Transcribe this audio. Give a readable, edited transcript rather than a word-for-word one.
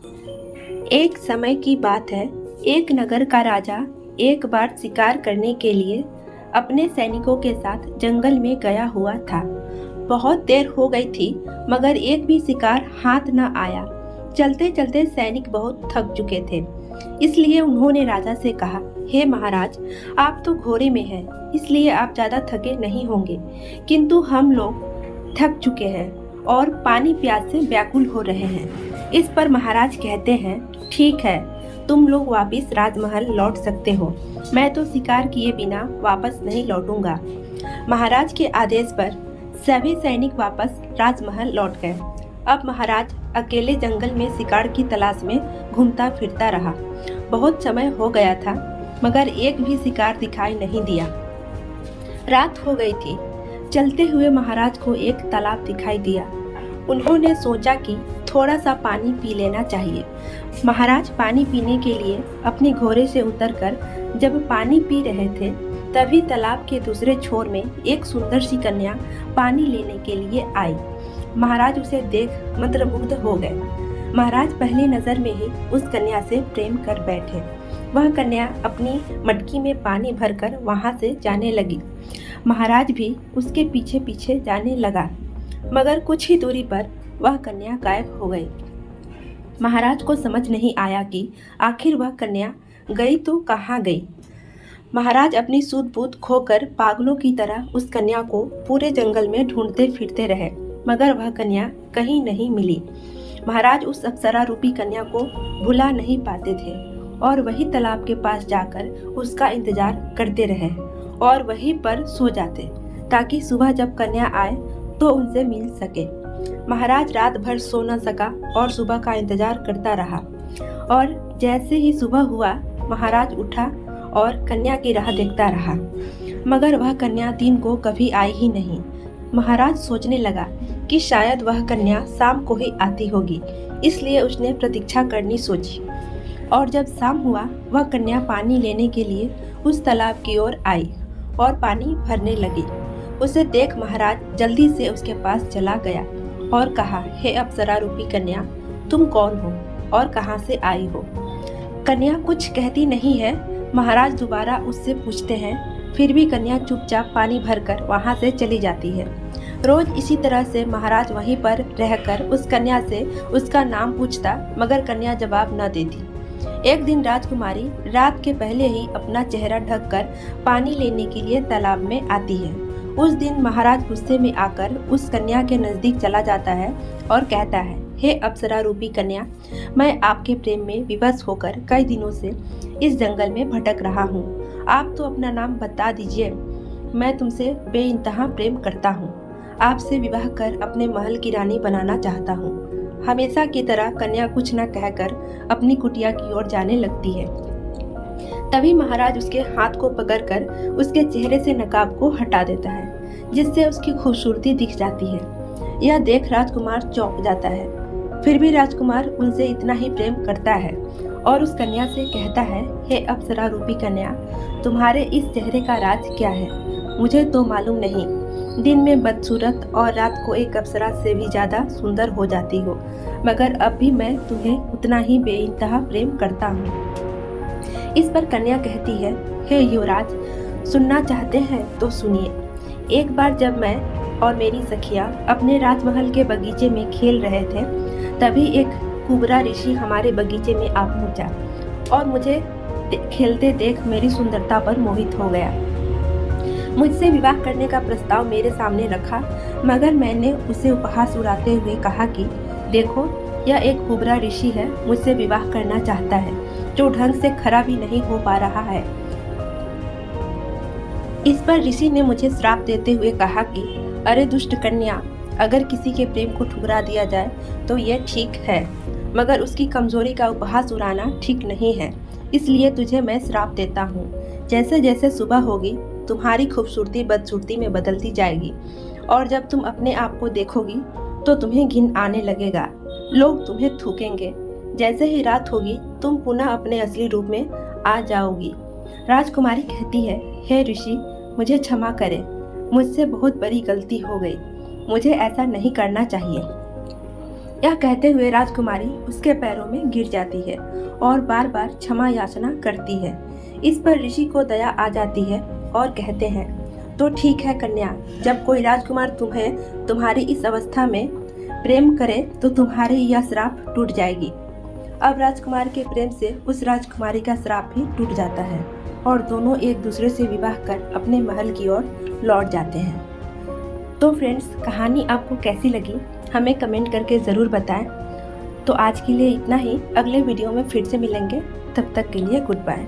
एक समय की बात है। एक नगर का राजा एक बार शिकार करने के लिए अपने सैनिकों के साथ जंगल में गया हुआ था। बहुत देर हो गई थी मगर एक भी शिकार हाथ न आया। चलते चलते सैनिक बहुत थक चुके थे। इसलिए उन्होंने राजा से कहा, हे महाराज, आप तो घोड़े में हैं, इसलिए आप ज्यादा थके नहीं होंगे, किंतु हम लोग थक चुके हैं और पानी प्यास से व्याकुल हो रहे हैं। इस पर महाराज कहते हैं, ठीक है, तुम लोग वापस राजमहल लौट सकते हो। मैं तो शिकार किए बिना वापस नहीं लौटूंगा। महाराज के आदेश पर सभी सैनिक वापस राजमहल लौट गए। अब महाराज अकेले जंगल में शिकार की तलाश में घूमता फिरता रहा। बहुत समय हो गया था मगर एक भी शिकार दिखाई नहीं दिया। रात हो गई थी। चलते हुए महाराज को एक तालाब दिखाई दिया। उन्होंने सोचा कि थोड़ा सा पानी पी लेना चाहिए। महाराज पानी पीने के लिए अपने घोड़े से उतरकर जब पानी पी रहे थे तभी तालाब के दूसरे छोर में एक सुंदर सी कन्या पानी लेने के लिए आई। महाराज उसे देख मंत्रमुग्ध हो गए। महाराज पहली नजर में ही उस कन्या से प्रेम कर बैठे। वह कन्या अपनी मटकी में पानी भरकर वहां से जाने लगी। महाराज भी उसके पीछे पीछे जाने लगा मगर कुछ ही दूरी पर वह कन्या गायब हो गई। महाराज को समझ नहीं आया कि आखिर वह कन्या गई तो कहाँ गई। महाराज अपनी सूझबूझ खोकर पागलों की तरह उस कन्या को पूरे जंगल में ढूंढते फिरते रहे मगर वह कन्या कहीं नहीं मिली। महाराज उस अप्सरा रूपी कन्या को भुला नहीं पाते थे और वही तालाब के पास जाकर उसका इंतजार करते रहे और वहीं पर सो जाते ताकि सुबह जब कन्या आए तो उनसे मिल सके। महाराज रात भर सो न सका और सुबह का इंतजार करता रहा और जैसे ही सुबह हुआ महाराज उठा और कन्या की राह देखता रहा मगर वह कन्या दिन को कभी आई ही नहीं। महाराज सोचने लगा कि शायद वह कन्या शाम को ही आती होगी, इसलिए उसने प्रतीक्षा करनी सोची। और जब शाम हुआ वह कन्या पानी लेने के लिए उस तालाब की ओर आई और पानी भरने लगी। उसे देख महाराज जल्दी से उसके पास चला गया और कहा, हे अप्सरा रूपी कन्या, तुम कौन हो और कहाँ से आई हो? कन्या कुछ कहती नहीं है। महाराज दोबारा उससे पूछते हैं, फिर भी कन्या चुपचाप पानी भरकर वहाँ से चली जाती है। रोज इसी तरह से महाराज वहीं पर रहकर उस कन्या से उसका नाम पूछता मगर कन्या जवाब न देती। एक दिन राजकुमारी रात के पहले ही अपना चेहरा ढककर पानी लेने के लिए तालाब में आती है। उस दिन महाराज गुस्से में आकर उस कन्या के नजदीक चला जाता है और कहता है, हे अप्सरा रूपी कन्या, मैं आपके प्रेम में विवश होकर कई दिनों से इस जंगल में भटक रहा हूँ। आप तो अपना नाम बता दीजिए। मैं तुमसे बेइंतहा प्रेम करता हूँ। आपसे विवाह कर अपने महल की रानी बनाना चाहता हूँ। हमेशा की तरह कन्या कुछ न कहकर अपनी कुटिया की ओर जाने लगती है। तभी महाराज उसके हाथ को पकड़कर उसके चेहरे से नकाब को हटा देता है, जिससे उसकी खूबसूरती दिख जाती है। यह देख राजकुमार चौंक जाता है। फिर भी राजकुमार उनसे इतना ही प्रेम करता है और उस कन्या से कहता है, हे अप्सरा रूपी कन्या, तुम्हारे इस चेहरे का राज क्या है? मुझे तो मालूम नहीं। दिन में बदसूरत और रात को एक अप्सरा से भी ज्यादा सुंदर हो जाती हो, मगर अब भी मैं तुम्हें उतना ही बेइंतहा प्रेम करता हूँ। इस पर कन्या कहती है, हे युवराज, सुनना चाहते हैं तो सुनिए। एक बार जब मैं और मेरी सखियां अपने राजमहल के बगीचे में खेल रहे थे तभी एक कुबरा ऋषि हमारे बगीचे में आ पहुंचा और मुझे खेलते देख मेरी सुंदरता पर मोहित हो गया। मुझसे विवाह करने का प्रस्ताव मेरे सामने रखा मगर मैंने उसे उपहास उड़ाते हुए कहा कि देखो, यह एक कुबरा ऋषि है, मुझसे विवाह करना चाहता है, जो ढंग से खरा भी नहीं हो पा रहा है। इस पर ऋषि ने मुझे श्राप देते हुए कहा कि अरे दुष्ट कन्या, अगर किसी के प्रेम को ठुकरा दिया जाए तो यह ठीक है, मगर उसकी कमजोरी का उपहास उड़ाना ठीक नहीं है। इसलिए तुझे मैं श्राप देता हूँ। जैसे जैसे सुबह होगी तुम्हारी खूबसूरती बदसूरती में बदलती जाएगी और जब तुम अपने आप को देखोगी तो तुम्हें घिन आने लगेगा। लोग तुम्हें थूकेंगे। जैसे ही रात होगी तुम पुनः अपने असली रूप में आ जाओगी। राजकुमारी कहती है, हे ऋषि, मुझे क्षमा करें, मुझसे बहुत बड़ी गलती हो गई, मुझे ऐसा नहीं करना चाहिए। यह कहते हुए राजकुमारी उसके पैरों में गिर जाती है और बार बार क्षमा याचना करती है। इस पर ऋषि को दया आ जाती है और कहते हैं, तो ठीक है कन्या, जब कोई राजकुमार तुम्हें तुम्हारी इस अवस्था में प्रेम करे तो तुम्हारी यह श्राप टूट जाएगी। अब राजकुमार के प्रेम से उस राजकुमारी का श्राप भी टूट जाता है और दोनों एक दूसरे से विवाह कर अपने महल की ओर लौट जाते हैं। तो फ्रेंड्स, कहानी आपको कैसी लगी हमें कमेंट करके ज़रूर बताएं। तो आज के लिए इतना ही, अगले वीडियो में फिर से मिलेंगे, तब तक के लिए गुड बाय।